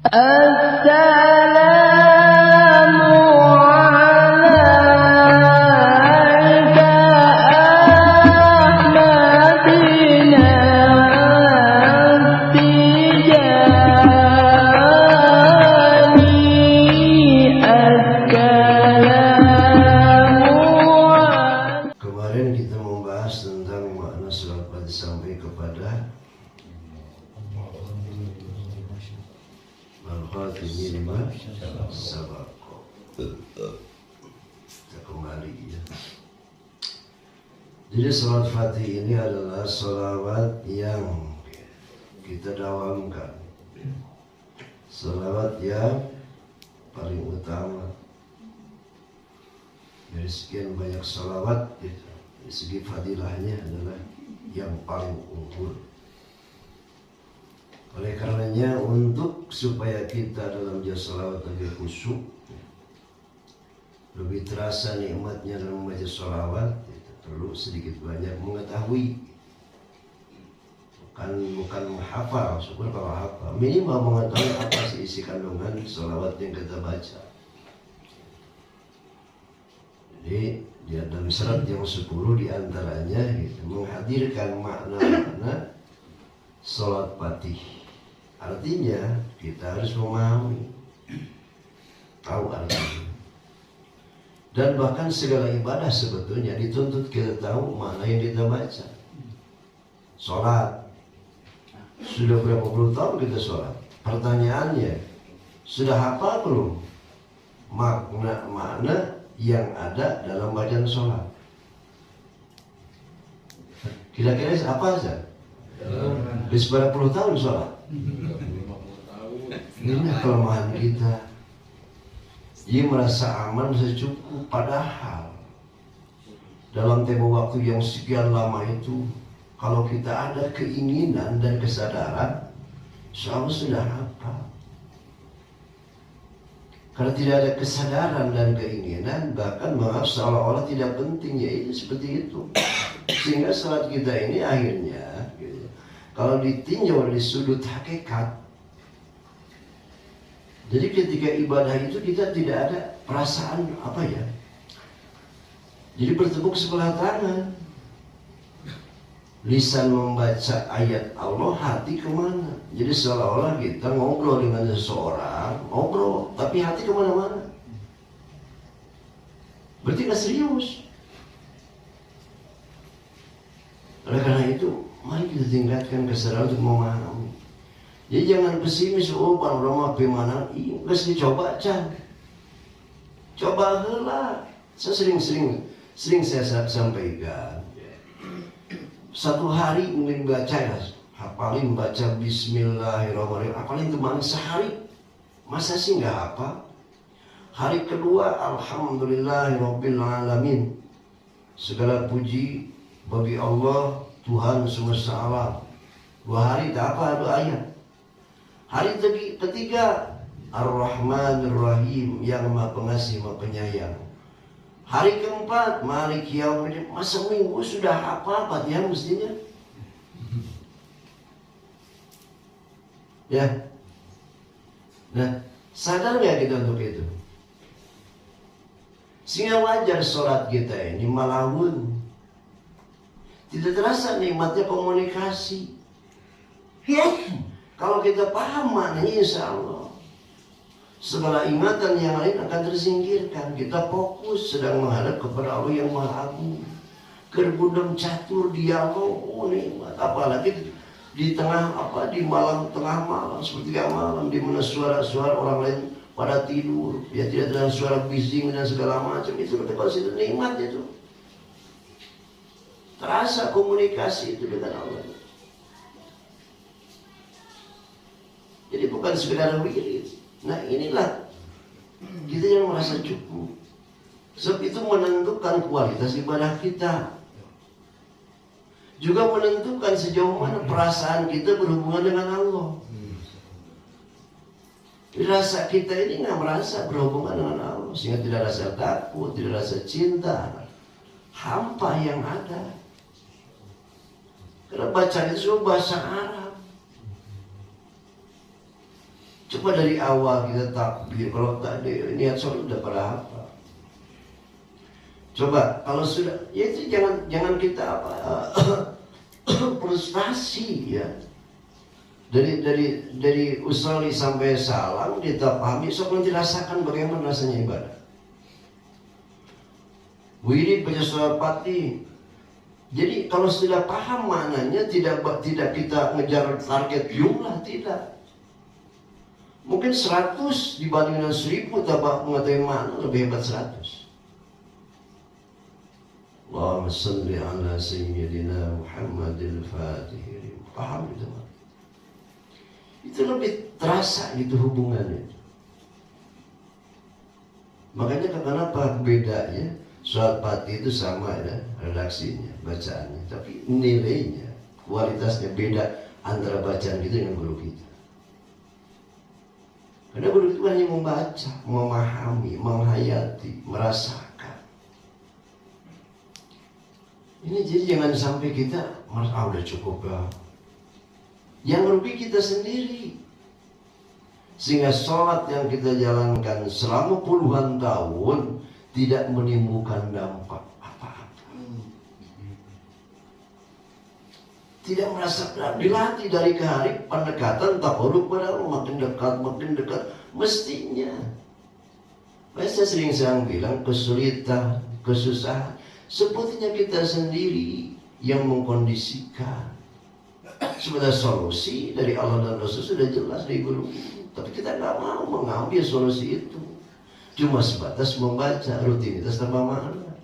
Assalamu alayka ahmadina tijani. Kemarin kita membahas tentang makna salat Fatih sampai kepada Al-Fatihah lima sabako. Kita kembali ya. Jadi salat Fatih ini adalah salawat yang kita dawamkan, salawat yang paling utama dari sekian banyak salawat. Dari segi fadilahnya adalah yang paling unggul. Oleh karenanya untuk supaya kita dalam jasa salawat lebih khusyuk, lebih terasa nikmatnya dalam membaca salawat, kita perlu sedikit banyak mengetahui, bukan menghafal. Syukur kalau hafal, minimal mengetahui apa sih isi kandungan salawat yang kita baca. Jadi dia dalam syarat yang 10 diantaranya gitu, menghadirkan makna-makna salat Fatih. Artinya kita harus memahami, tahu artinya. Dan bahkan segala ibadah sebetulnya dituntut kita tahu makna yang kita baca. Sholat, sudah berapa puluh tahun kita sholat? Pertanyaannya, sudah hafal belum makna-makna yang ada dalam bacaan sholat? Kira-kira apa saja? Di berapa puluh tahun sholat? Ini kelemahan kita. Dia merasa aman, merasa cukup. Padahal dalam tempo waktu yang sekian lama itu, kalau kita ada keinginan dan kesadaran, selalu sudah hafal. Kalau tidak ada kesadaran dan keinginan, bahkan maaf seolah-olah tidak penting, ya itu seperti itu. Sehingga salat kita ini akhirnya gitu, kalau ditinjau dari sudut hakikat, jadi ketika ibadah itu kita tidak ada perasaan apa ya, jadi bertepuk sebelah tangan. Lisan membaca ayat Allah, hati kemana? Jadi seolah-olah kita ngobrol dengan seseorang, ngobrol, tapi hati kemana-mana. Berarti nggak serius. Oleh karena itu, mari kita tingkatkan kesadaran untuk memahami. Jadi jangan pesimis, oh panorama bagaimana? Iya, nggak dicoba aja. Coba heula. Saya sering saya sampaikan. Satu hari mungkin baca ya, hafalin baca Bismillahirrahmanirrahim, hafalin teman sehari, masa sih nggak hafal? Hari kedua, Alhamdulillahirrabbilalamin, segala puji bagi Allah Tuhan semesta alam. 2 hari tak apa, 2 ayat. Hari ketiga, Ar-Rahmanir-Rahim, yang maha pengasih maha penyayang. Hari keempat, Malik Yaumiddin, masa minggu sudah hafal Fatihah mestinya? Ya. Nah, sadar nggak kita untuk itu? Sehingga wajar sholat kita ini malawun, tidak terasa nikmatnya komunikasi. Ya, kalau kita paham maknanya, insya Allah segala ingatan yang lain akan tersingkirkan. Kita fokus sedang menghadap kepada Allah yang Maha Agung. Kerbudem catur dialog, nikmat. Apalagi di tengah di tengah malam, sepertiga malam, di mana suara-suara orang lain pada tidur, ya tidak dengan suara bising dan segala macam, itu itu nikmat itu. Terasa komunikasi itu dengan Allah. Jadi bukan sekedar wirid. Nah inilah kita yang merasa cukup. Sebab itu menentukan kualitas ibadah kita, juga menentukan sejauh mana perasaan kita berhubungan dengan Allah. Rasa kita ini nggak merasa berhubungan dengan Allah, sehingga tidak rasa takut, tidak rasa cinta, hampa yang ada. Karena bacaan itu semua bahasa Arab. Coba dari awal kita takbir, kalau tak ada niat sholat udah pada apa? Coba kalau sudah, ya itu jangan kita frustasi ya. Dari usali sampai salam kita pahami, sok nanti rasakan bagaimana rasanya ibadah. Wirid baca surat Fatih. Jadi kalau sudah paham maknanya, tidak kita ngejar target jumlah, tidak. Mungkin 100 dibanding dengan 1000, tambah mengetahui mana lebih hebat 100. Allahumma salli ala sayyidina Muhammadil Fatih. Paham itu? Itu lebih terasa gitu hubungannya. Makanya kenapa bedanya surat Fatih itu sama ya, redaksinya, bacaannya, tapi nilainya, kualitasnya beda antara bacaan kita dengan guru kita. Karena guru itu hanya membaca, memahami, menghayati, merasakan. Ini jadi jangan sampai kita merasa udah cukup ya. Yang rugi kita sendiri. Sehingga sholat yang kita jalankan selama puluhan tahun tidak menimbulkan dampak apa-apa. Tidak merasa dilatih dari ke hari pendekatan takarub pada Allah, makin dekat mestinya. Saya sering bilang kesulitan, kesusahan sebetulnya kita sendiri yang mengkondisikan. Sebenarnya solusi dari Allah dan Rasul sudah jelas dari guru, tapi kita nggak mau mengambil solusi itu. Cuma sebatas membaca, rutinitas tanpa makna.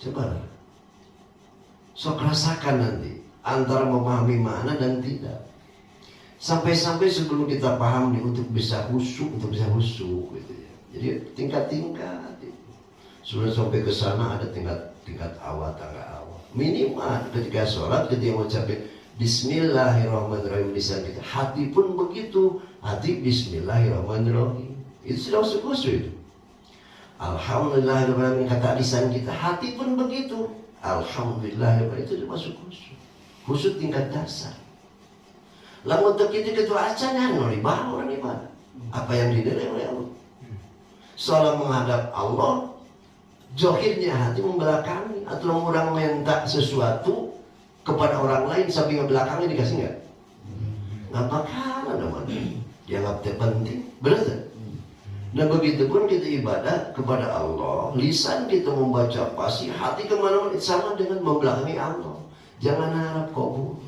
Coba sok rasakan nanti antara memahami makna dan tidak. Sampai-sampai sebelum kita paham nih, untuk bisa khusyuk gitu ya. Jadi tingkat-tingkat gitu. Sudah sampai ke sana ada tingkat awal, tangga awal. Minimal ketika sholat, ketika mengucapkan Bismillahirrahmanirrahim lisan kita, hati pun begitu. Hati Bismillahirrahmanirrahim. Itu sudah masuk khusyuk itu. Alhamdulillahirrahmanirrahim kata lisan kita, hati pun begitu. Alhamdulillahirrahmanirrahim, itu sudah masuk khusyuk. Khusyuk tingkat dasar. Lalu untuk itu ketua acaranya nori bawah nih Pak. Apa yang dinilai oleh Allah? Soal menghadap Allah, johirnya hati membelakangi, atau orang minta sesuatu kepada orang lain sambil ngebelakangnya dikasih nggak? Nggak bakal ada mana. Dianggap penting, benar tak? Nah begitu pun kita ibadah kepada Allah, lisan kita membaca pasti, hati kemana-mana sama dengan membelakangi Allah. Jangan harap kabul.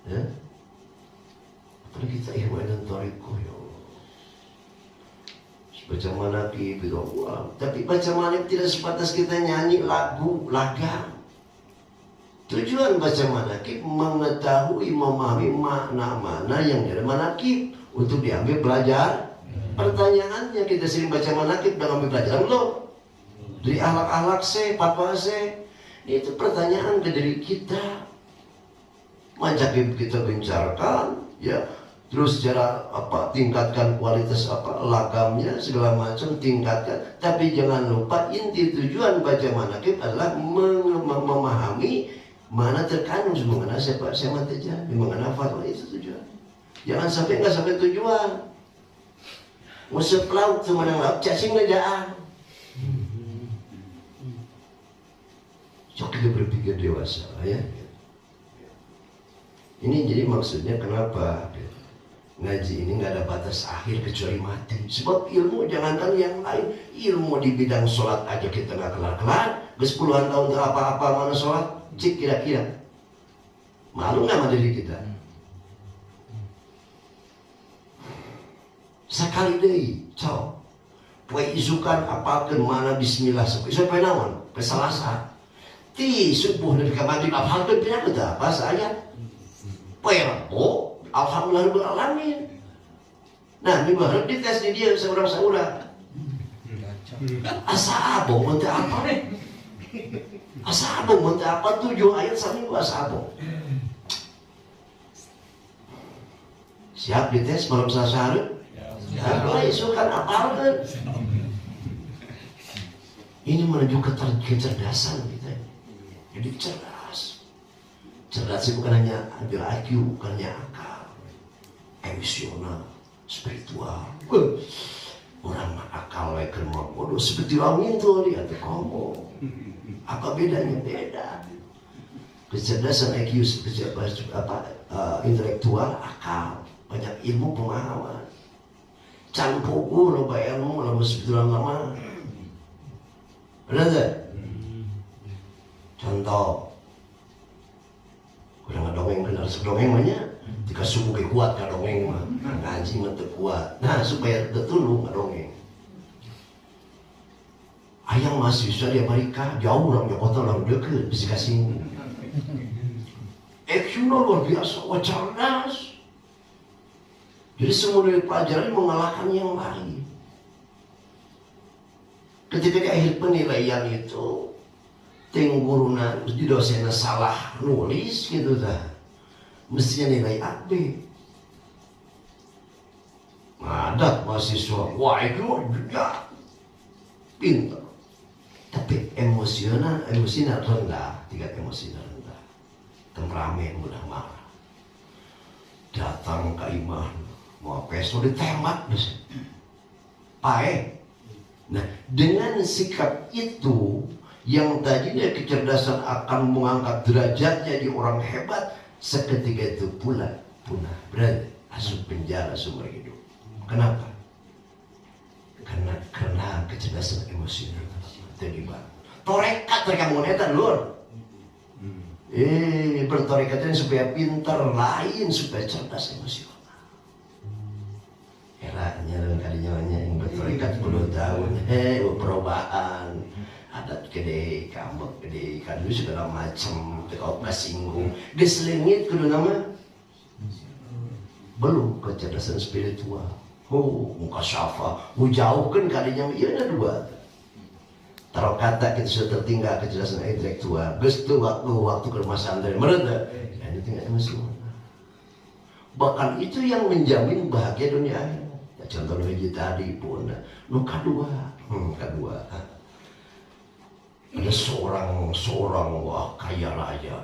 Ya, apalagi kita ihwan dan toriko ya Allah. Baca manaqib itu Allah. Tapi baca manaqib tidak sebatas kita nyanyi lagu, laga. Tujuan baca manaqib mengetahui, memahami makna-makna yang ada manaqib untuk diambil pelajar. Pertanyaannya, kita sering baca manaqib dan ambil pelajaran belum? Dari akhlak-akhlak fatwa itu pertanyaan ke diri kita. Manaqib kita gencarkan, ya. Terus cara tingkatkan kualitas lagamnya segala macam, tingkatkan. Tapi jangan lupa inti tujuan baca manaqib adalah memahami mana terkandung mengenai siapa saya mataja, mengenai fatwa, itu tujuan. Jangan sampai nggak sampai tujuan. Musuh pelaut semenang laut cacing ngejaan. Cok kita berpikir dewasa ya. Ini jadi maksudnya kenapa ngaji ini nggak ada batas akhir kecuali mati. Sebab ilmu jangankan yang lain, ilmu di bidang sholat aja kita nggak kelar-kelar. Puluhan tahun ke apa-apa mana sholat, cik kira-kira. Malu nggak sama diri kita? Sekali deh, cow. Poe isukan apalkan mana Bismillah sampai naon, pesalasa. Ti subuh dari kamar apalkan pindah kita apa saya? Poe rapo. Alhamdulillahirrahmanirrahim. Nah, ini baru dites di dia seorang-seorang. Asa abong mentah apa? Asa abong mentah apa? 7 ayat sampai asa abong. Siap dites malam Selasa hari? Kalau isukan apalkan. Ini menuju kecerdasan kita. Jadi cerdas. Cerdas itu bukan hanya ambil IQ, bukan hanya akal, emosional, spiritual. Orang akal leker mau bodoh seperti orang itu lihat kamu. Apa bedanya? Beda. Kecerdasan IQ intelektual, akal, banyak ilmu pemahaman. Campuku loba ilmu lama sebetulnya lama. Benar tak? Contoh, kurang dongeng kenal sedongeng banyak. Jika subuh kuat ka dongeng mah, ngaji mah teu kuat. Nah supaya tetulu ngadongeng. Ayang mahasiswa di Amerika jauh orang Jakarta orang deket bisa kasih. Action luar biasa, wah cerdas. Jadi semua dari pelajaran mengalahkan yang lain. Ketika di akhir penilaian itu, tengguruna di dosennya salah nulis gitu dah, mestinya nilai A B. Ngadat mahasiswa, wah itu juga pintar, tapi emosinya rendah, tingkat emosinya rendah, temperamen mudah marah. Datang ke imam, mau peso ditembak, pae. Nah, dengan sikap itu yang tadinya kecerdasan akan mengangkat derajatnya di orang hebat, seketika itu punah berarti asup penjara seumur hidup. Kenapa? Karena kecerdasan emosional tadi bang. Torekat mereka monetan lur. Bertorekatnya supaya pintar, lain supaya cerdas emosional. Eranya dan kadinya yang bertorekat 10 tahun, perubahan. Adat gede, kambek gede, kadu segala macam, tekau singgung, diselingit kudu nama. Belum kecerdasan spiritual. Muka syafa, jauhkan kadinya, iya ada dua. Taruh kata kita sudah tertinggal kecerdasan intelektual. Gestu waktu ke rumah santri, mereda. Ini tinggal emosional. Bahkan itu yang menjamin bahagia dunia akhirat. Ya, contoh lagi tadi pun, kedua. Ada seorang wah kaya raya,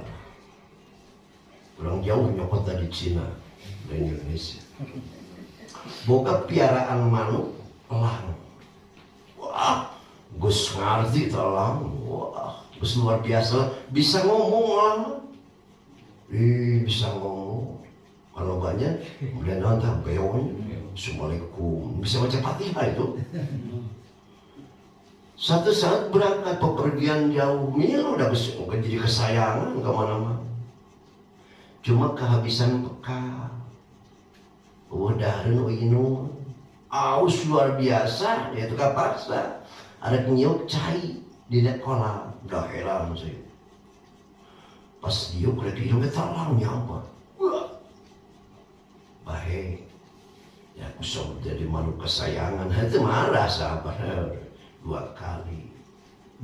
orang jauh nyokot di Cina dan Indonesia. Boga piaraan manuk elang. Wah, Gus ngerti elang. Wah, Gus luar biasa, bisa ngomong elang. Bisa ngomong. Kalau banyak, kemudian nantang beonya. Assalamualaikum. Bisa baca Fatihah itu. Satu saat berangkat pepergian jauh, mil udah jadi kesayangan kemana-mana. Cuma kehabisan bekal. Udah inu aus luar biasa, dia tukar paksa. Ada nyuk cai di kolam, udah heran sih. Pas diuk udah hidungnya terang nyampe. Baik, ya aku sobat jadi makhluk kesayangan, itu marah sahabat. 2 kali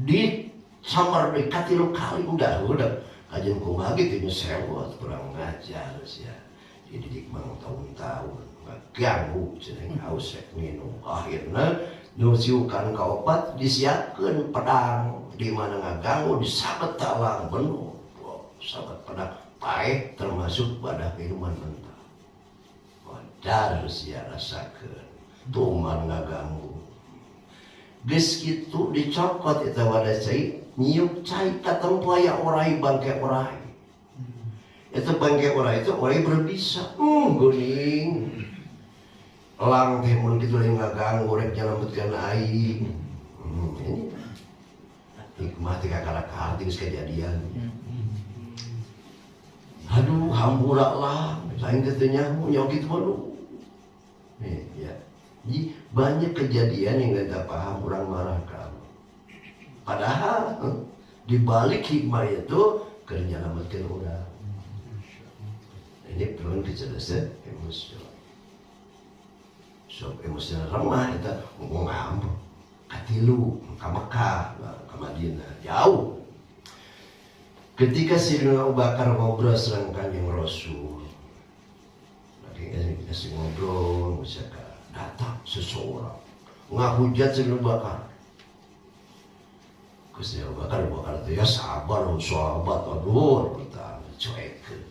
di samar dekat 3 kali udah kajian kumaha gitu sewot kurang ngajar sih ya. Jadi mang tahun-tahun ganggu cenah aus minum akhirnya nusiukan ka obat disiapkeun pedang di mana ngaganggu disabet talang benuh sabet pedang paeh termasuk pada minuman mentah. Wadar sia rasakeun tuman ngaganggu. Geus kitu dicokot eta wadah cai nyiuk cai ka tempaya orai bangke orai. Eta bangke orai itu orai berbisa. Guning. Elang teh mun kitu lain ngaganggu rek nyalametkeun aing. Ini hikmah teh kakara geus kejadian. Aduh hampura lah, lain teh nyaho nyaho kitu waduh. Nih ya. Jadi banyak kejadian yang gak paham orang marah kamu. Padahal di balik hikmah itu kerja nyelamatkan orang. Ini perlu kecerdasan emosional. So emosional remah itu ngomong katilu ke Mekah, ke Madinah jauh. Ketika Sayyidina Abu Bakar ngobrol serang Kanjeng Rasul, lagi kasih ngobrol misalkan. Datang seseorang ngahujat Sayyidina Abu Bakar. Gusti Abu Bakar itu ya sabar sahabat, aduh pertama cuekeun.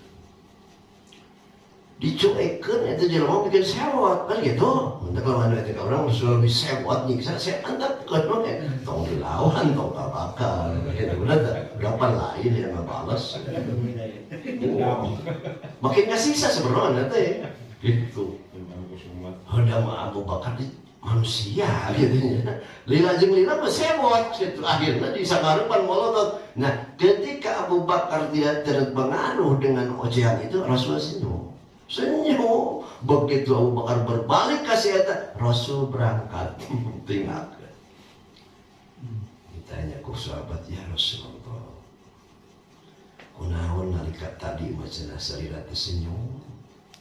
Dicuekeun itu jelema bikin sewot kan gitu. Mun kalau anu eta orang lebih sewot nyiksa saya antep keun we tong dilawan tong bakar gitu bener teh. Berapa lain yang ngabalas. Makin ngasiksa sebenarnya teh gitu. Udah mah Abu Bakar manusia gitu ya. Lila jeung lila mah sewot gitu. Akhirnya disanggarepan molotov. Nah, ketika Abu Bakar tidak terpengaruh dengan ocehan itu, Rasul senyum. Senyum. Begitu Abu Bakar berbalik ke eta, Rasul berangkat tinggalkan. Ditanya ku sahabat, ya Rasulullah, kunaon nalika tadi macana sarira tersenyum,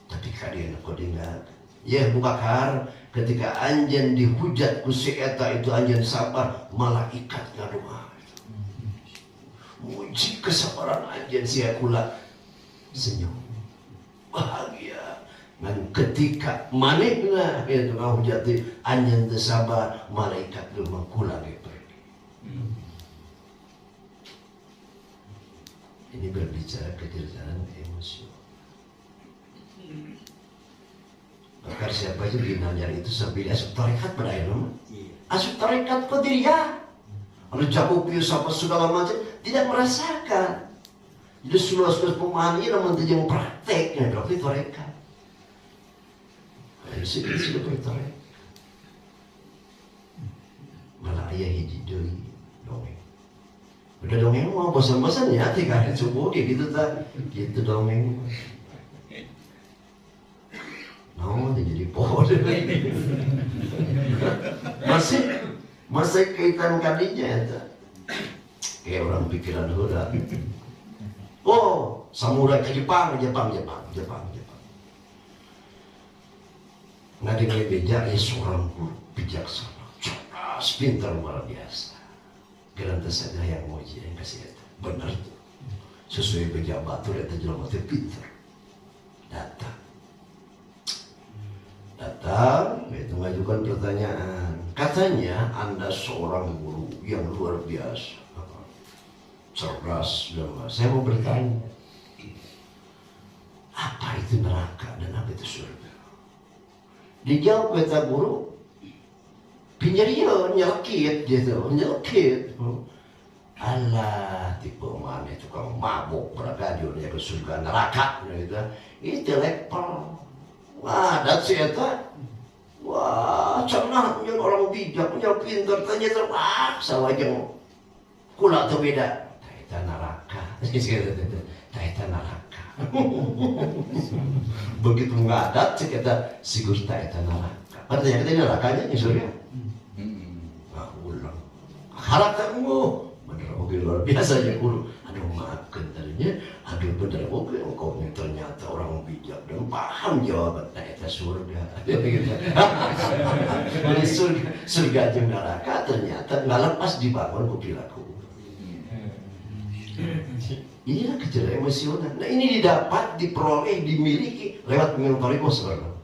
tapi kadieu kau dengar. Ya Abu Bakar, ketika anjen dihujat ku si eta itu anjen sabar, malaikat ngadoa. Muji kesabaran anjen sia kula senyum. Bahagia. Dan ketika manehna itu ngahujati anjen teu sabar, malaikat teu kula ge pergi. Ini berbicara kecerdasan emosi. Bakar siapa itu ginanya itu sambil asup tarekat pada akhirnya asup tarekat qadiriyah ada jago pius apa segala macam tidak merasakan. Jadi sulus-sulus pemahaman ini namun yang prakteknya berarti tarekat sudah bertarekat malah ayah hiji deui dongeng udah dongeng mau bosan-bosan ya tiga hari subuh gitu tak gitu dongeng. Oh, jadi pohon. masih kaitan kadinya itu. Kayak orang pikiran hura. Oh, samurai ke Jepang. Nggak dengan beja, ya seorang guru bijaksana, cerdas, pintar luar biasa. Geranta saja yang muji yang kasih itu, benar tuh. Sesuai beja batur itu jelema teh pintar. Datang, itu mengajukan pertanyaan. Katanya Anda seorang guru yang luar biasa, cerdas. Saya mau bertanya, apa itu neraka dan apa itu surga? Dijawab kata guru, pinjarian nyelkit gitu, nyelkit. Allah tipe mana itu kalau mabuk beragajur ya ke surga neraka gitu. Itu level. Wah, dat si eta. Wah, cenah yang orang bijak, yang pintar tanya terwah, sawajeng kula teu beda. Eta neraka. Eta neraka. Begitu ngadat cek eta sigur eta neraka. Artinya kita nerakanya nya surga. Wah, ulang. Harakamu bener oge luar biasa ya guru. Aduh maafkan tadinya, aduh bener oke engkau ternyata orang bijak dan paham jawaban eta surga. Jadi surga jeung neraka ternyata nggak lepas dibangun ku perilaku. Inilah kecerdasan emosional. Nah ini didapat, diperoleh, dimiliki lewat minum toriko sebenarnya.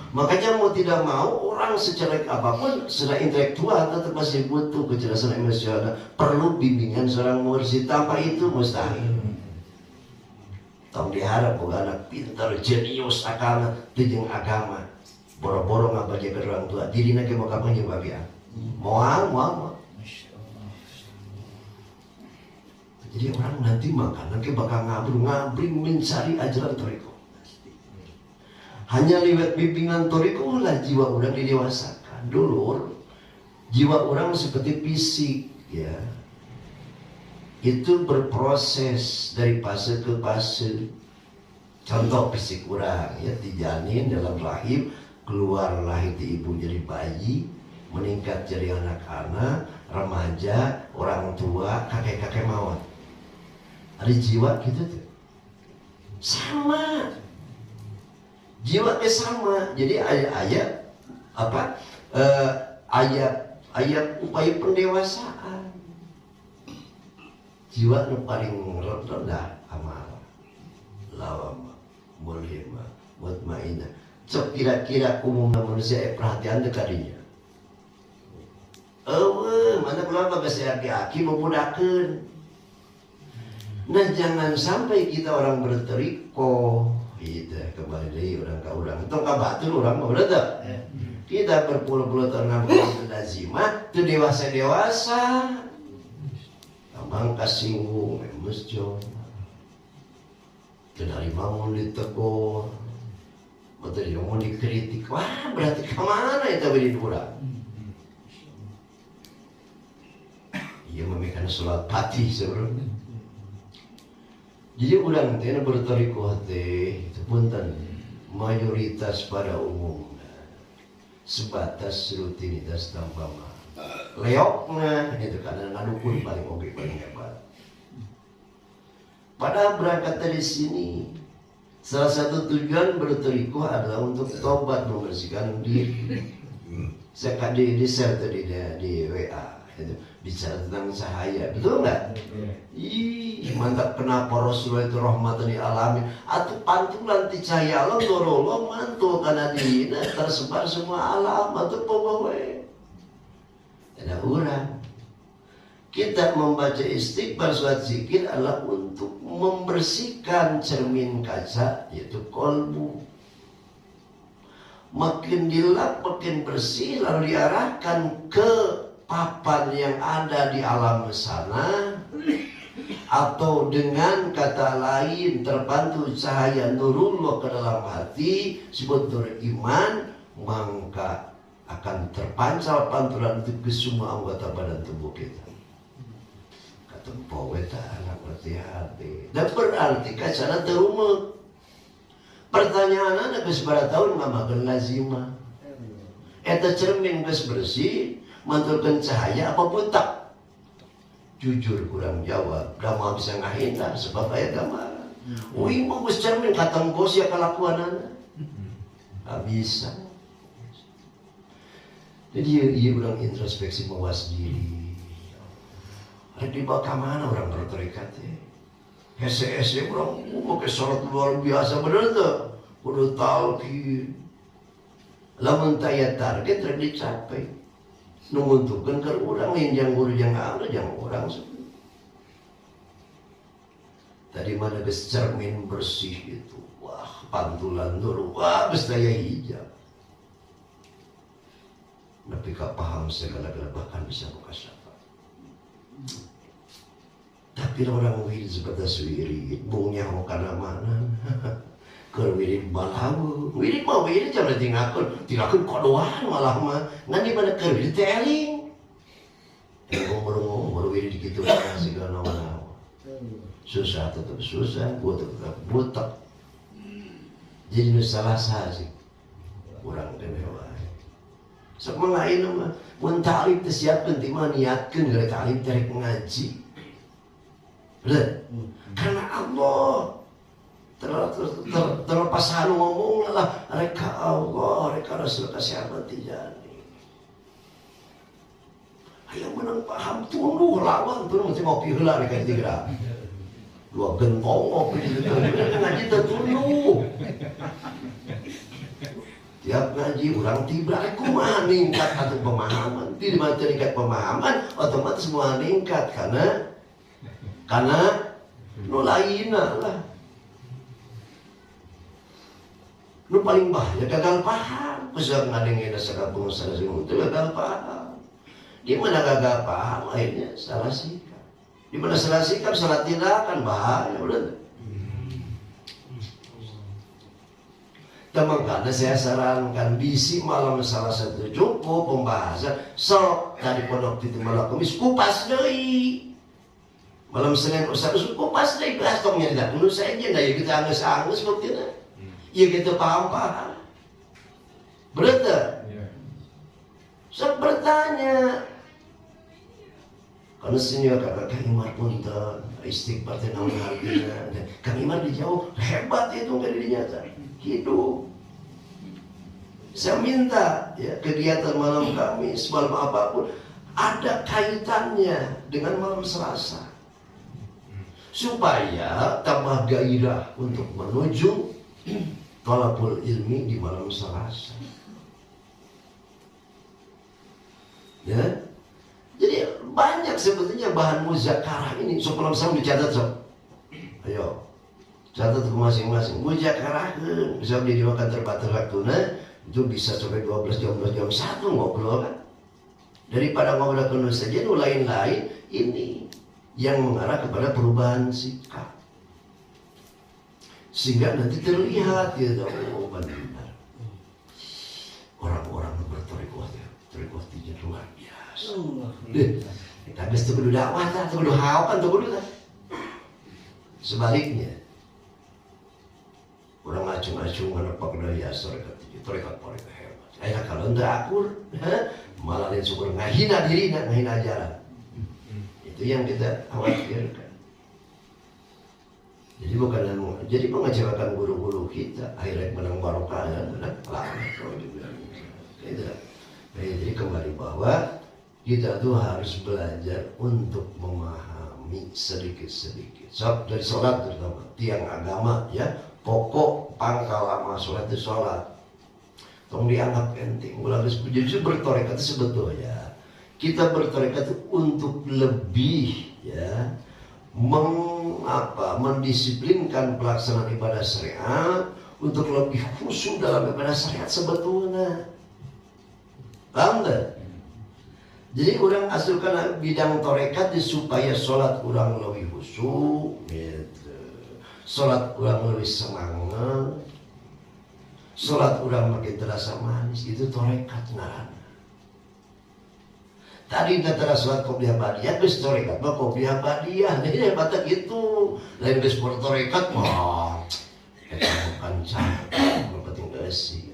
Makanya mau tidak mau orang secara apapun secara intelektual tetap masih butuh kecerdasan emosional, perlu bimbingan seorang mursyid. Tanpa itu mustahil. Tong diharap bukan anak pintar, jenius, akal, tejeng agama, boro-boro ngabaja ke orang tua, dirinya ke mau kapan yang bagian, mau. Jadi orang nanti makanan ke bakal ngabring mencari ajaran toriko. Hanya lewat bimbingan toriko lah jiwa orang didewasakan. Dulu jiwa orang seperti fisik ya. Itu berproses dari fase ke fase. Contoh fisik orang ya, dijanin dalam rahim, keluarlah itu ibu jadi bayi, meningkat jadi anak-anak, remaja, orang tua, kakek-kakek mawat. Ada jiwa gitu tuh. Sama. Jiwa sama. Jadi ayat apa? Ayat upaya pendewasaan. Jiwa nu paling rendah amal. Lawama, mulhima, mutmainah. Cok kira-kira umumnya manusia perhatian dekadinya. Mana mah bagas aki-aki memudahkan. Nah jangan sampai kita orang berteriko, kita kembali dari orang ke orang, atau ke batur orang mau betul. Kita berpuluh-puluh tahun ngomong lazimah, itu dewasa. Abang kasinggung, mesjong. Dari bangun ditegur, atau dia mau dikritik, wah berarti kemana itu beri durang? Ia memikirkan sholat pati sebelumnya. Jadi ulang teh bertoriko teh itu punten mayoritas pada umumnya sebatas rutinitas tanpa leoknya itu karena ngadukun paling oke paling hebat. Pada berangkat dari sini salah satu tujuan bertoriko adalah untuk tobat membersihkan diri. Saya di share tadi di WA itu bicara tentang cahaya, betul nggak? Ih, mantap, kenapa Rasulullah itu rahmatan lil alamin? Atuh pantulan ti cahaya Allah dorolong mantul karena dina tersebar semua alam atau pembawa. Ada urang. Kita membaca istighfar suat zikir adalah untuk membersihkan cermin kaca yaitu kolbu. Makin dilap makin bersih lalu diarahkan ke papan yang ada di alam sana, atau dengan kata lain terbantu cahaya nurullah ke dalam hati sebut nur iman, maka akan terpancar pantulan itu ke semua anggota badan tubuh kita. Kata poweta anak berhati-hati dan berarti kacana terumah. Pertanyaan anak kesebarang tahun ngamakan lazimah eta cermin geus bersih mantulkan cahaya apa butak? Jujur kurang jawab, gak mau bisa ngahindar sebab aya gambaran. Wih mau geus cermin katang bos ya kelakuanana. Gak bisa. Jadi iya orang introspeksi mawas diri. Ada dibawa ke mana orang berterikat ya? Hese-hese orang mau ke sholat luar biasa bener tuh. Udah talqin. Lamun taya target rek dicapai. Nunguntukeun ke urang yang guru yang ada yang orang sebenarnya. Tadi mana geus cermin bersih itu. Wah, pantulan dulu. Wah, geus daya hijab. Tapi gak paham segala-gala bahkan bisa buka syafa. Tapi orang wirid sebatas wirid, bungnya mau karena mana? Kalau wirid balawu, wirid mah wirid jangan tinggalkan kodoan malah mah. Ngan di mana keur wirid teling. Ngomong wirid gitu kasih ke nama-nama. Susah tetap susah, buta tetap buta. Jadi nu salah sih. Kurang kemewa. Sok lain mah mun ta'lim teh siapkeun ti mah niatkeun gara ta'lim teh ngaji. Bener? Karena Allah terlepas anu ngomong lah reka Allah, reka Rasul kasihan tijani. Ayo menang paham tuluh lawan tuh mesti ngopi heula reka tiga. Dua gentong ngopi di ngaji teh tuluh. Tiap ngaji orang tiba kumaha ningkat atau pemahaman. Di mana tingkat pemahaman otomatis semua ningkat karena nu lainna lah. Nu paling bahaya gagal paham. Kusang ngadengin sakabung sarasing itu gagal paham. Di mana gagal paham akhirnya salah sikap. Di mana salah sikap salah tindakan bahaya udah. Makanya saya sarankan bisi malam salah satu cukup pembahasan sok tadi pondok itu malam Kamis kupas deui. Malam Senin usah kupas deui bahas tong nyarita dulu saja da ya kita angus-angus buktinya. Ya kita paham. Berarti sok bertanya. Karena sini kakak Kang Imar punten istighfar teh naon artinya. Kang Imar dijauh hebat itu enggak dinyata. Hidup. Saya minta ya kegiatan malam Kamis, malam apapun ada kaitannya dengan malam Selasa. Supaya tambah gairah untuk menuju thalabul ilmi di malam Selasa. Ya. Jadi banyak sebetulnya bahan muzakarah ini. So kalau misalnya dicatat so. Ayo. Catat ke masing-masing. Muzakarah bisa didiwakan terbatas waktunya. Itu bisa sampai 12 jam 1 ngobrol kan. Daripada ngobrol ke saja lain-lain ini yang mengarah kepada perubahan sikap. Sehingga nanti terlihat gitu. Oh benar. Orang-orang bertorikoh itu luar biasa. Kita habis itu kudu dakwah, itu kudu hawakan, itu kudu kan. Sebaliknya, orang ngacung-ngacung mana pakai daya torikat hebat. Akhirnya kalau tidak akur, malah dia syukur ngahina diri, ngahina ajaran. Itu yang kita khawatirkan. Jadi mengecewakan guru-guru kita, akhirnya menang barokah dan lama kalau dibilang. Jadi kembali bahwa kita tuh harus belajar untuk memahami sedikit-sedikit. Dari sholat terutama, tiang agama ya, pokok pangkal amal sholat itu sholat. Tolong dianggap penting. Jadi bertorekat itu sebetulnya kita bertorekat itu untuk lebih ya mendisiplinkan pelaksanaan ibadah syariat, untuk lebih khusyuk dalam ibadah syariat sebetulnya. Paham tak? Jadi orang asalkan bidang torekat supaya sholat orang lebih khusyuk, gitu. Sholat orang lebih semangat, sholat orang makin terasa manis, itu torekat ngaran. Tadi kita terasa sholat qobliyah ba'diyah, terus torekat mah qobliyah ba'diyah. Jadi hebatnya gitu. Lain ke sport torekat mah kita bukan cakap, penting sih.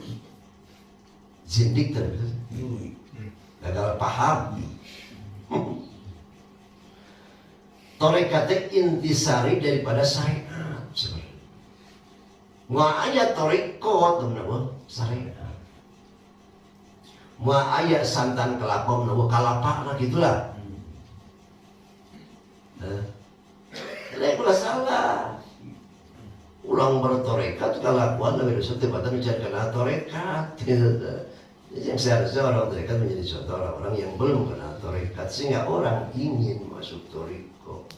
Zindik tadi. Gagal paham. Torekatnya intisari daripada syariat. Wah ayat torekot teman-teman syariat. Wah ayat santan kelapa menawa kalapa lah gitulah. Ini pula salah. Ulang bertorekat kelakuan lebih dosa tepatnya menjadikan torekat. Yang seharusnya orang torekat menjadi contoh orang-orang yang belum kenal torekat, sehingga orang ingin masuk toriko.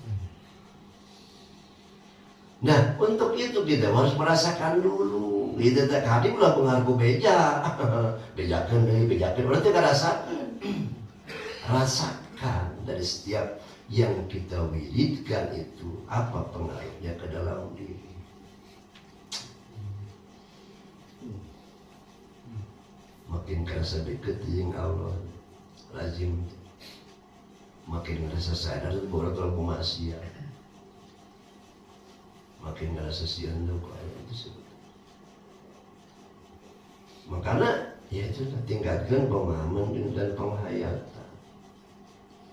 Nah untuk itu kita harus merasakan dulu. Kita tak hadir pula pengaruh beja, bejakan berarti kita rasakan dari setiap yang kita wiridkan itu apa pengaruhnya ke dalam diri. Makin kerasa dekat dengan Allah, lazim makin ngerasa sadar bahwa orang pemaksiat, makin ngerasa sian itu sebut. Makanya ya itu tingkatkan pemahaman dan penghayatan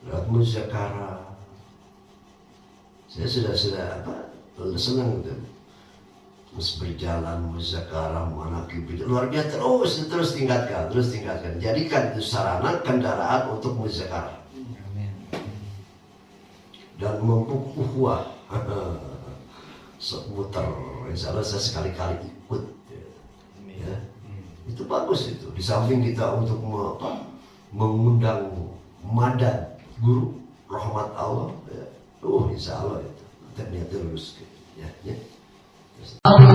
lewat muzakarah. Saya sudah senang gitu. Terus berjalan muzakarah manaqib luar biasa, terus tingkatkan. Jadikan itu sarana kendaraan untuk muzakarah. Dan memupuk ukhuwah. Seputar insyaallah saya sekali-kali ikut ya. Itu bagus itu. Di samping kita untuk mengundang madad guru rahmat Allah ya. Insyaallah itu ternyata lulus ya. Allah